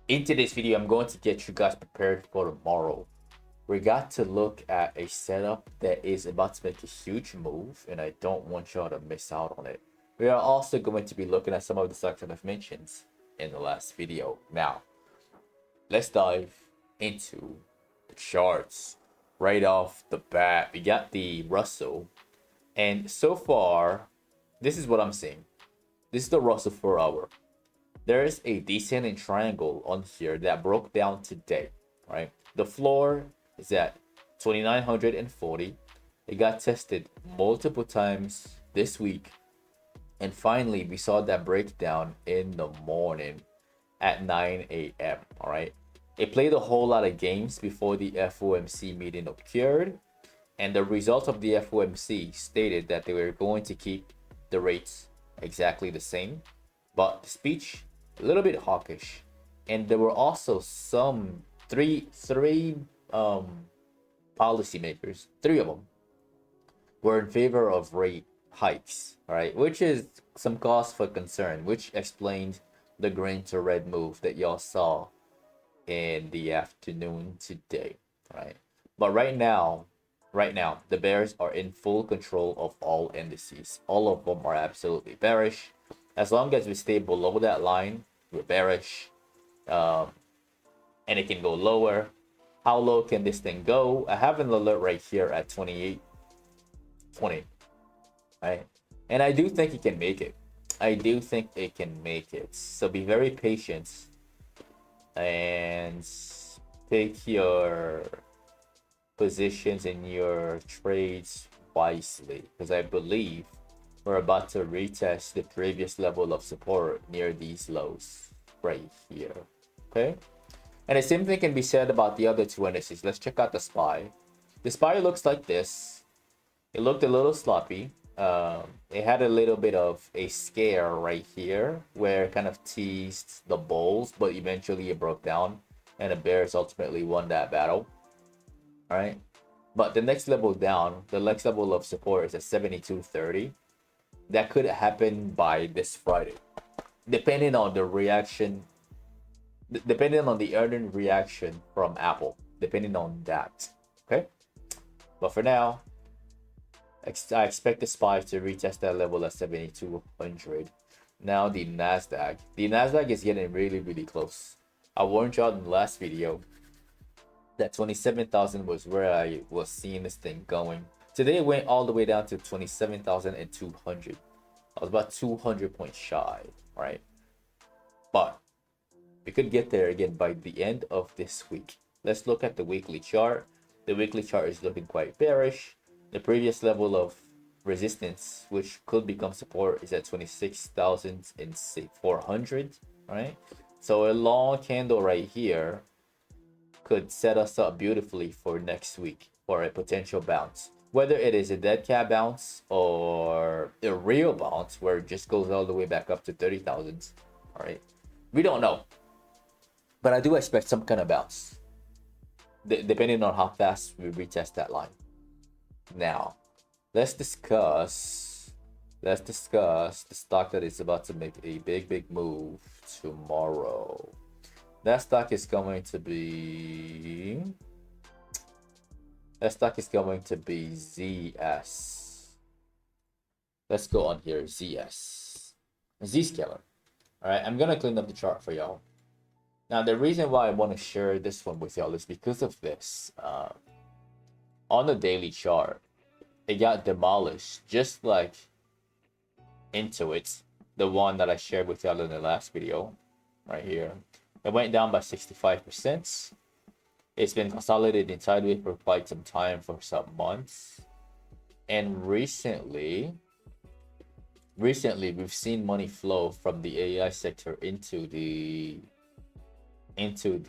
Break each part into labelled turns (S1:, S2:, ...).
S1: In today's video, I'm going to get you guys prepared for tomorrow. We got to look at a setup that is about to make a huge move, and I don't want y'all to miss out on it. We are also going to be looking at some of the stocks that I've mentioned in the last video. Now, let's dive into the charts. Right off the bat, we got the Russell, and so far, this is what I'm seeing. This is the Russell 4 hour. There is a descending triangle on here that broke down today, right? The floor is at 2940. It got tested multiple times this week, and finally we saw that breakdown in the morning at 9 a.m. All right, it played a whole lot of games before the FOMC meeting occurred, and the result of the FOMC stated that they were going to keep the rates exactly the same, but the speech a little bit hawkish, and there were also some three policymakers, three of them were in favor of rate hikes, right? Which is some cause for concern, which explained the green to red move that y'all saw in the afternoon today, right? But right now, the bears are in full control of all indices. All of them are absolutely bearish. As long as we stay below that line, we're bearish. Um, and it can go lower. How low can this thing go? I have an alert right here at 28.20, right? And I do think it can make it. I do think it can make it. So be very patient and pick your positions and your trades wisely, because I believe we're about to retest the previous level of support near these lows right here. Okay, and the same thing can be said about the other two indices. Let's check out the SPY. The SPY looks like this. It looked a little sloppy. It had a little bit of a scare right here where it kind of teased the bulls, but eventually it broke down and the bears ultimately won that battle. All right, but the next level down, the next level of support is at 72.30. That could happen by this Friday, depending on the reaction, depending on the earning reaction from Apple, depending on that. Okay, but for now, I expect the SPY to retest that level at 7200. Now the Nasdaq is getting really close. I warned y'all in the last video that 27,000 was where I was seeing this thing going. Today it went all the way down to 27,200. I was about 200 points shy, right? But we could get there again by the end of this week. Let's look at the weekly chart. The weekly chart is looking quite bearish. The previous level of resistance, which could become support, is at 26,400, right? So a long candle right here could set us up beautifully for next week for a potential bounce. Whether it is a dead cat bounce or a real bounce where it just goes all the way back up to 30,000, all right? We don't know. But I do expect some kind of bounce, depending on how fast we retest that line. Now, let's discuss the stock that is about to make a big move tomorrow. That stock is going to be ZS. Let's go on here, ZS. Zscaler. All right, I'm gonna clean up the chart for y'all. Now, the reason why I want to share this one with y'all is because of this. On the daily chart, it got demolished, just like Intuit, the one that I shared with y'all in the last video, right here. It went down by 65%. It's been consolidating sideways for quite some time, for some months. And recently we've seen money flow from the AI sector into the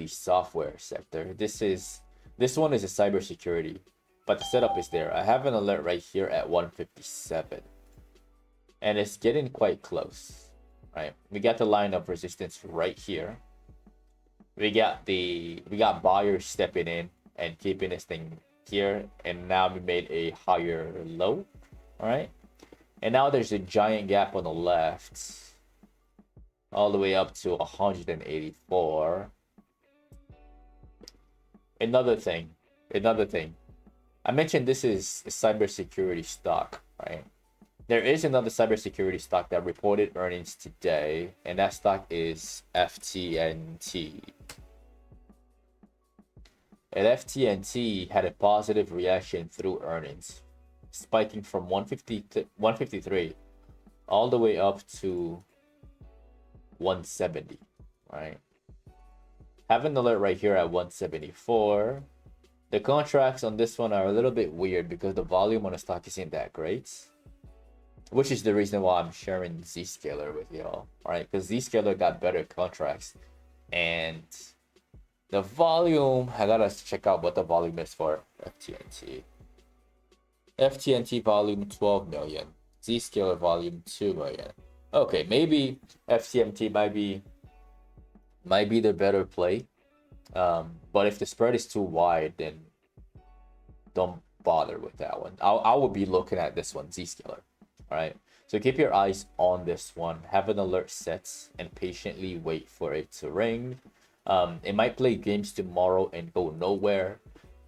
S1: software sector. This one is a cybersecurity, but the setup is there. I have an alert right here at 157, and it's getting quite close, right? We got the line of resistance right here. We got buyers stepping in and keeping this thing here, and now we made a higher low. All right, and now there's a giant gap on the left all the way up to 184. Another thing. I mentioned this is a cybersecurity stock, right? There is another cybersecurity stock that reported earnings today, and that stock is FTNT. And FTNT had a positive reaction through earnings, spiking from 153 all the way up to 170, right? Have an alert right here at 174. The contracts on this one are a little bit weird because the volume on the stock isn't that great, which is the reason why I'm sharing Zscaler with y'all, right? Because Zscaler got better contracts, and the volume, I gotta check out what the volume is for FTNT. FTNT volume 12 million. Zscaler volume 2 million. Okay, maybe FTMT might be the better play. But if the spread is too wide, then don't bother with that one. I would be looking at this one, Zscaler. All right. So keep your eyes on this one. Have an alert set and patiently wait for it to ring. It might play games tomorrow and go nowhere.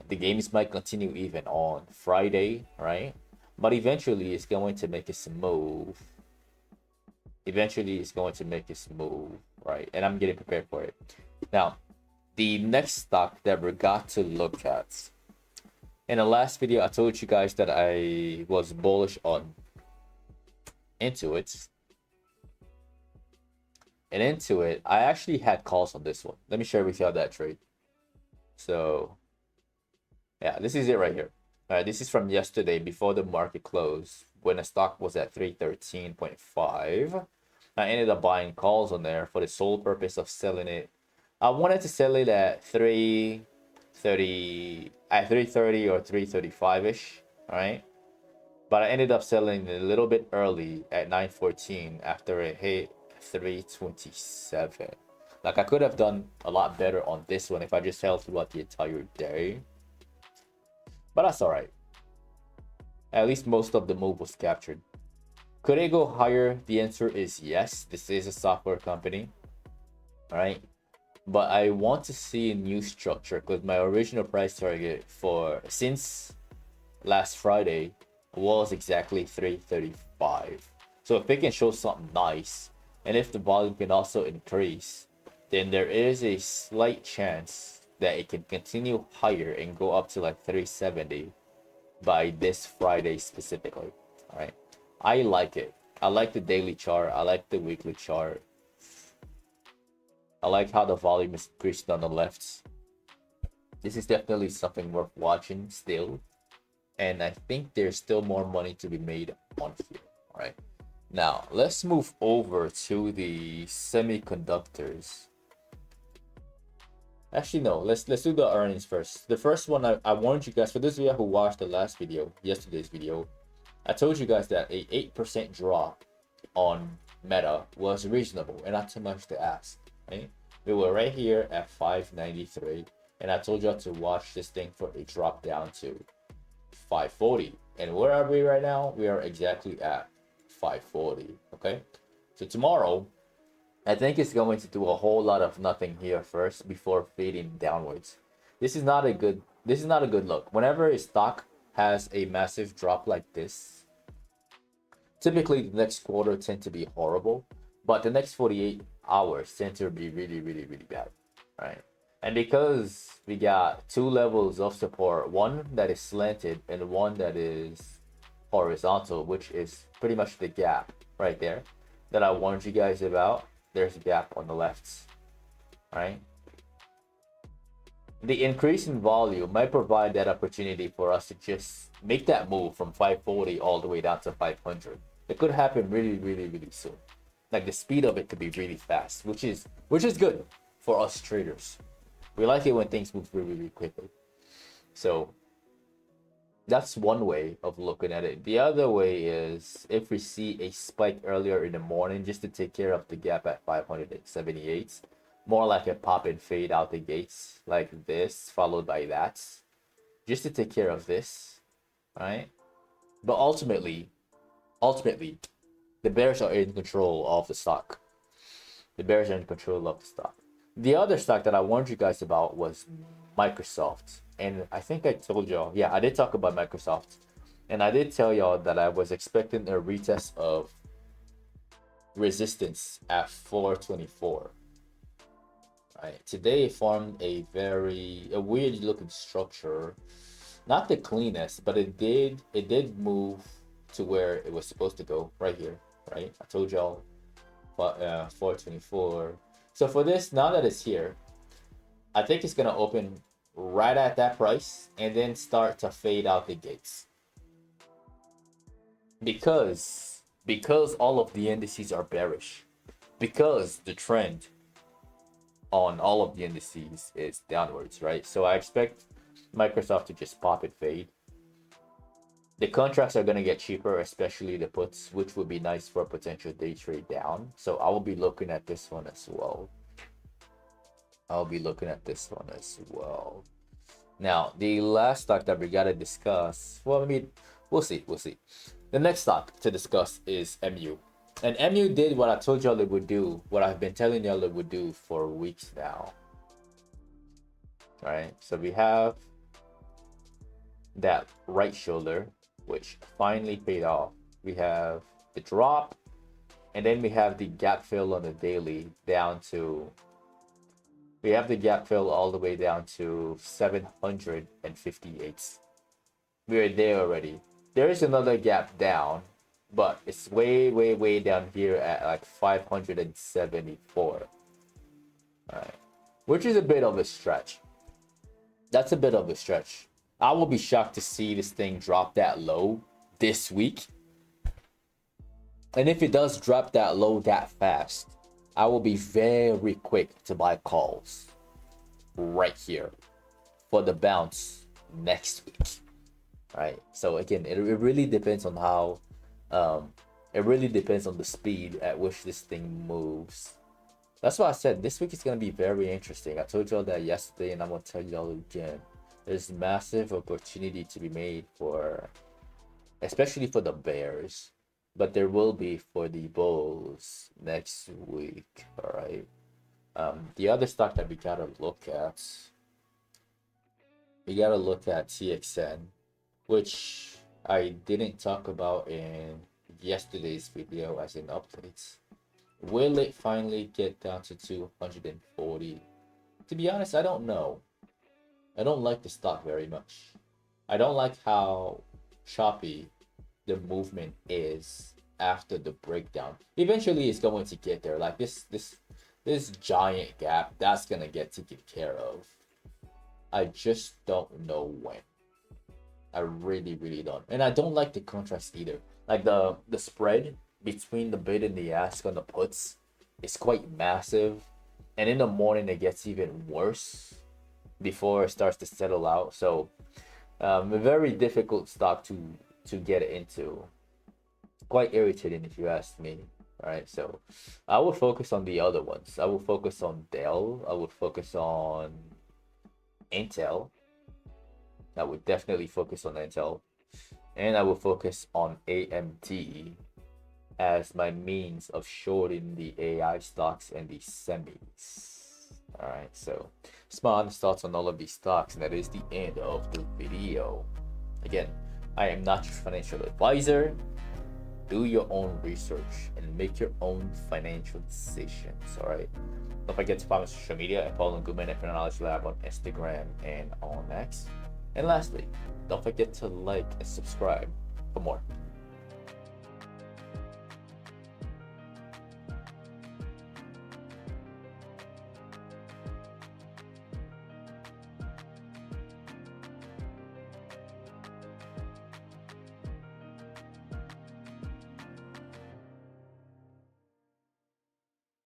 S1: The games might continue even on Friday, right? But eventually it's going to make its move. Right? And I'm getting prepared for it. Now, the next stock that we got to look at. In the last video, I told you guys that I was bullish on Intuit. And Intuit, I actually had calls on this one. Let me share with y'all that trade. So, yeah, this is it right here. All right, this is from yesterday before the market closed when the stock was at 313.5. I ended up buying calls on there for the sole purpose of selling it. I wanted to sell it at 330 or 335-ish, all right? But I ended up selling it a little bit early at 9:14 after it hit 327. Like, I could have done a lot better on this one if I just held throughout the entire day. But that's all right. At least most of the move was captured. Could it go higher? The answer is yes. This is a software company, all right? But I want to see a new structure because my original price target for since last Friday was exactly 335. So if it can show something nice, and if the volume can also increase, then there is a slight chance that it can continue higher and go up to like 370 by this Friday specifically. All right, I like it. I like the daily chart. I like the weekly chart. I like how the volume is increased on the left. This is definitely something worth watching still. And I think there's still more money to be made on here. All right. Now, let's move over to the semiconductors. Actually, no. Let's do the earnings first. The first one, I warned you guys, for those of you who watched the last video, yesterday's video, I told you guys that a 8% drop on Meta was reasonable and not too much to ask. Right? We were right here at 593, and I told y'all to watch this thing for a drop down to 540. And where are we right now? We are exactly at 540. Okay, so tomorrow I think it's going to do a whole lot of nothing here first before fading downwards. This is not a good look. Whenever a stock has a massive drop like this, typically the next quarter tend to be horrible, but the next 48 hours tend to be really, really, really bad, right? And because we got two levels of support, one that is slanted and one that is horizontal, which is pretty much the gap right there that I warned you guys about. There's a gap on the left, right? The increase in volume might provide that opportunity for us to just make that move from 540 all the way down to 500. It could happen really, really, really soon. Like, the speed of it could be really fast, which is good for us traders. We like it when things move really, really quickly. So that's one way of looking at it. The other way is if we see a spike earlier in the morning just to take care of the gap at 578, more like a pop and fade out the gates like this, followed by that, just to take care of this, right? But ultimately, the bears are in control of the stock. The bears are in control of the stock. The other stock that I warned you guys about was Microsoft. And I think I told y'all, yeah, I did talk about Microsoft. And I did tell y'all that I was expecting a retest of resistance at 424. Right. Today it formed a weird looking structure. Not the cleanest, but it did move to where it was supposed to go right here. Right. I told y'all 424. So for this, now that it's here, I think it's gonna open right at that price and then start to fade out the gates. Because all of the indices are bearish. Because the trend on all of the indices is downwards, right? So I expect Microsoft to just pop and fade. The contracts are going to get cheaper, especially the puts, which would be nice for a potential day trade down. So I will be looking at this one as well. Now, the last stock that we got to discuss, well, I mean, we'll see. The next stock to discuss is MU. And MU did what I told y'all it would do, what I've been telling y'all it would do for weeks now. All right, so we have that right shoulder, which finally paid off. We have the drop, and then we have the gap fill on the daily down to, we have the gap fill all the way down to 758. We're there already. There is another gap down, but it's way down here at like 574. All right, which is a bit of a stretch. That's a bit of a stretch. I will be shocked to see this thing drop that low this week. And if it does drop that low that fast, I will be very quick to buy calls right here for the bounce next week. Right. So again, it really depends on how, it really depends on the speed at which this thing moves. That's why I said this week is going to be very interesting. I told y'all that yesterday, and I'm going to tell y'all again. There's massive opportunity to be made for, especially for the bears, but there will be for the bulls next week. All right. The other stock that we gotta look at TXN, which I didn't talk about in yesterday's video as in updates. Will it finally get down to 240? To be honest, I don't know. I don't like the stock very much. I don't like how choppy the movement is after the breakdown. Eventually it's going to get there. Like this giant gap, that's gonna get taken care of. I just don't know when. I really don't. And I don't like the contrast either. Like the spread between the bid and the ask on the puts is quite massive. And in the morning it gets even worse before it starts to settle out. So a very difficult stock to get into. Quite irritating if you ask me. All right, so I will focus on the other ones. I will focus on Dell. I would focus on Intel. I would definitely focus on Intel. And I will focus on AMD as my means of shorting the AI stocks and the semis. All right, so that's my honest thoughts on all of these stocks, and that is the end of the video. Again, I am not your financial advisor. Do your own research and make your own financial decisions. All right. Don't forget to follow social media at Paul and Goodman at Patternology Lab on Instagram and on X. And lastly, don't forget to like and subscribe for more.